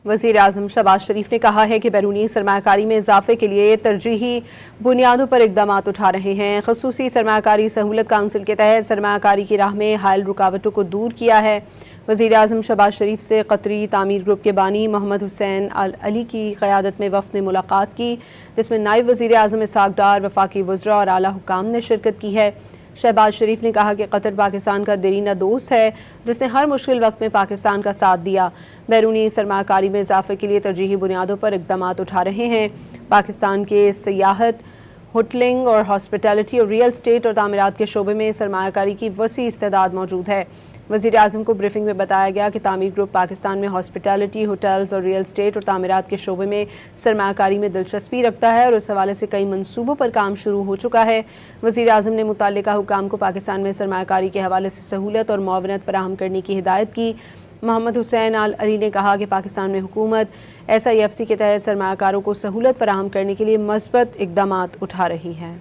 वज़ीर आज़म शहबाज शरीफ ने कहा है कि बैरूनी सरमायाकारी में इजाफे के लिए तरजीही बुनियादों पर इक़दामात उठा रहे हैं। ख़ुसूसी सरमायाकारी सहूलत काउंसिल के तहत सरमायाकारी की राह में हायल रुकावटों को दूर किया है। वज़ीर आज़म शहबाज शरीफ से कतरी तामीर ग्रुप के बानी मोहम्मद हुसैन अल अली की क़यादत में वफ़द ने मुलाकात की, जिसमें नायब वज़ीर आज़म इसहाक़ डार, वफ़ाक़ी वज़रा और आला हुक्काम ने शिरकत की है। शहबाज शरीफ ने कहा कि कतर पाकिस्तान का देरीना दोस्त है, जिसने हर मुश्किल वक्त में पाकिस्तान का साथ दिया। बैरूनी सरमायाकारी में इजाफे के लिए तरजीही बुनियादों पर इक़दामात उठा रहे हैं। पाकिस्तान के सियाहत, होटलिंग और हॉस्पिटैलिटी और रियल स्टेट और तामीरात के शोबे में सरमायाकारी की वसी इस्तेदाद मौजूद है। वज़ीर आज़म को ब्रीफिंग में बताया गया कि तामीर ग्रुप पाकिस्तान में हॉस्पिटैलिटी, होटल्स और रियल स्टेट और तामीरात के शोबे में सरमायाकारी में दिलचस्पी रखता है और उस हवाले से कई मंसूबों पर काम शुरू हो चुका है। वज़ीर आज़म ने मुतल्लिका हुकाम को पाकिस्तान में सरमायाकारी के हवाले से सहूलत और मुआवनत फराहम करने की हिदायत की। मोहम्मद हुसैन अल अली ने कहा कि पाकिस्तान में हुकूमत SIFC के तहत सरमायाकारों को सहूलत फराहम करने के लिए मस्बत इक़दामात उठा रही है।